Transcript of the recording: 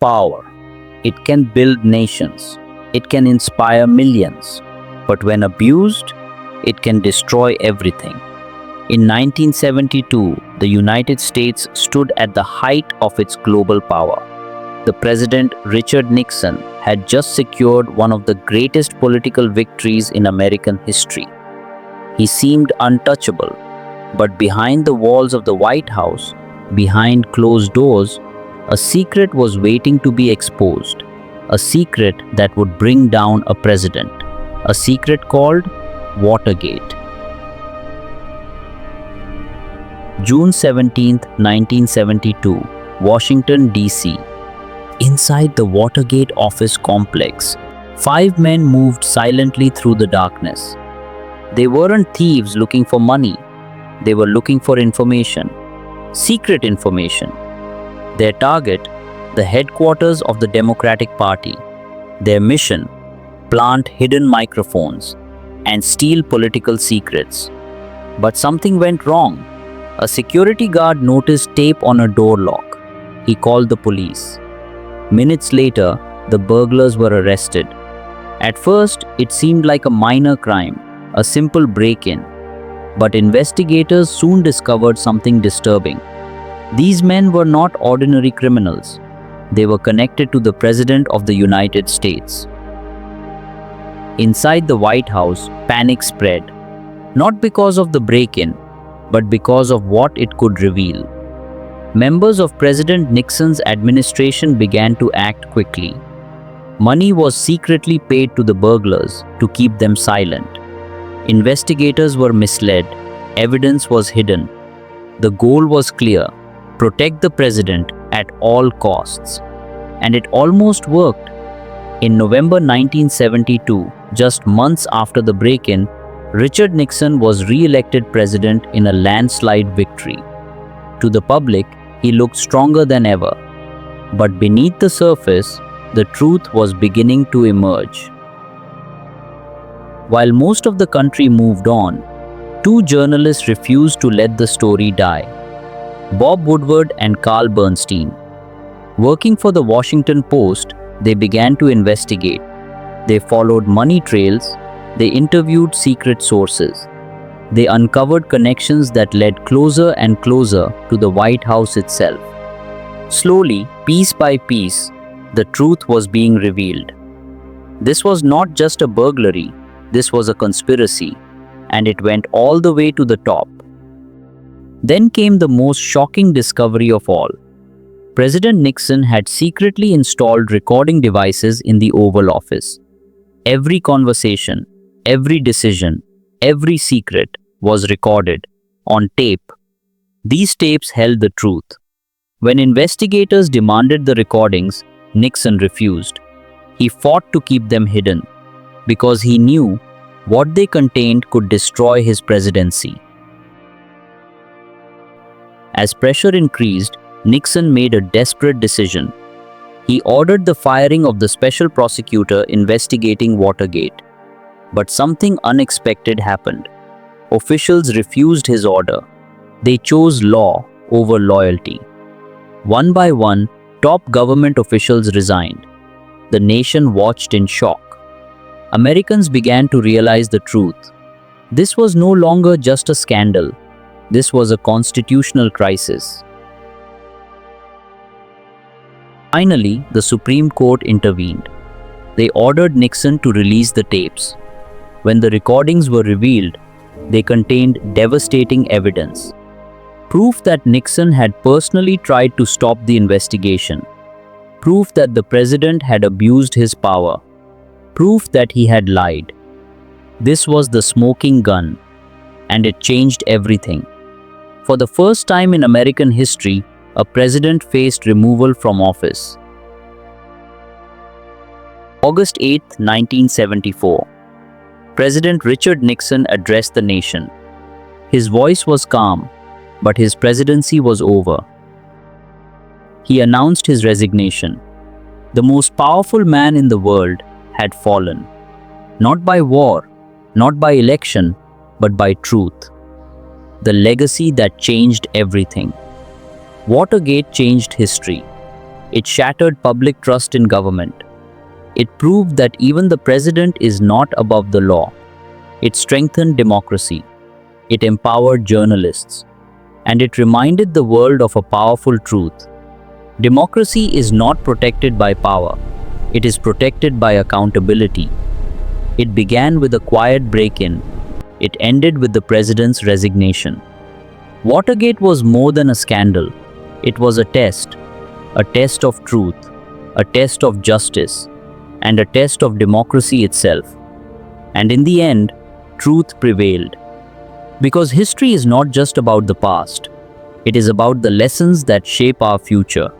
power. It can build nations. It can inspire millions. But when abused, it can destroy everything. In 1972, the United States stood at the height of its global power. The President Richard Nixon had just secured one of the greatest political victories in American history. He seemed untouchable, but behind the walls of the White House, behind closed doors, a secret was waiting to be exposed. A secret that would bring down a president. A secret called Watergate. June 17, 1972, Washington, D.C. Inside the Watergate office complex, 5 men moved silently through the darkness. They weren't thieves looking for money. They were looking for information. Secret information. Their target, the headquarters of the Democratic Party. Their mission, plant hidden microphones and steal political secrets. But something went wrong. A security guard noticed tape on a door lock. He called the police. Minutes later, the burglars were arrested. At first, it seemed like a minor crime, a simple break-in. But investigators soon discovered something disturbing. These men were not ordinary criminals. They were connected to the President of the United States. Inside the White House, panic spread. Not because of the break-in, but because of what it could reveal. Members of President Nixon's administration began to act quickly. Money was secretly paid to the burglars to keep them silent. Investigators were misled. Evidence was hidden. The goal was clear: protect the president at all costs. And it almost worked. In November 1972, just months after the break-in, Richard Nixon was re-elected president in a landslide victory. To the public, he looked stronger than ever. But beneath the surface, the truth was beginning to emerge. While most of the country moved on, 2 journalists refused to let the story die: Bob Woodward and Carl Bernstein. Working for the Washington Post, they began to investigate. They followed money trails. They interviewed secret sources. They uncovered connections that led closer and closer to the White House itself. Slowly, piece by piece, the truth was being revealed. This was not just a burglary, this was a conspiracy, and it went all the way to the top. Then came the most shocking discovery of all. President Nixon had secretly installed recording devices in the Oval Office. Every conversation, every decision, every secret was recorded on tape. These tapes held the truth. When investigators demanded the recordings, Nixon refused. He fought to keep them hidden because he knew what they contained could destroy his presidency. As pressure increased, Nixon made a desperate decision. He ordered the firing of the special prosecutor investigating Watergate. But something unexpected happened. Officials refused his order. They chose law over loyalty. One by one, top government officials resigned. The nation watched in shock. Americans began to realize the truth. This was no longer just a scandal. This was a constitutional crisis. Finally, the Supreme Court intervened. They ordered Nixon to release the tapes. When the recordings were revealed, they contained devastating evidence. Proof that Nixon had personally tried to stop the investigation. Proof that the president had abused his power. Proof that he had lied. This was the smoking gun, and it changed everything. For the first time in American history, a president faced removal from office. August 8, 1974. President Richard Nixon addressed the nation. His voice was calm, but his presidency was over. He announced his resignation. The most powerful man in the world had fallen. Not by war, not by election, but by truth. The legacy that changed everything. Watergate changed history. It shattered public trust in government. It proved that even the president is not above the law. It strengthened democracy. It empowered journalists. And it reminded the world of a powerful truth. Democracy is not protected by power. It is protected by accountability. It began with a quiet break-in. It ended with the president's resignation. Watergate was more than a scandal. It was a test of truth, a test of justice, and a test of democracy itself. And in the end, truth prevailed. Because history is not just about the past, it is about the lessons that shape our future.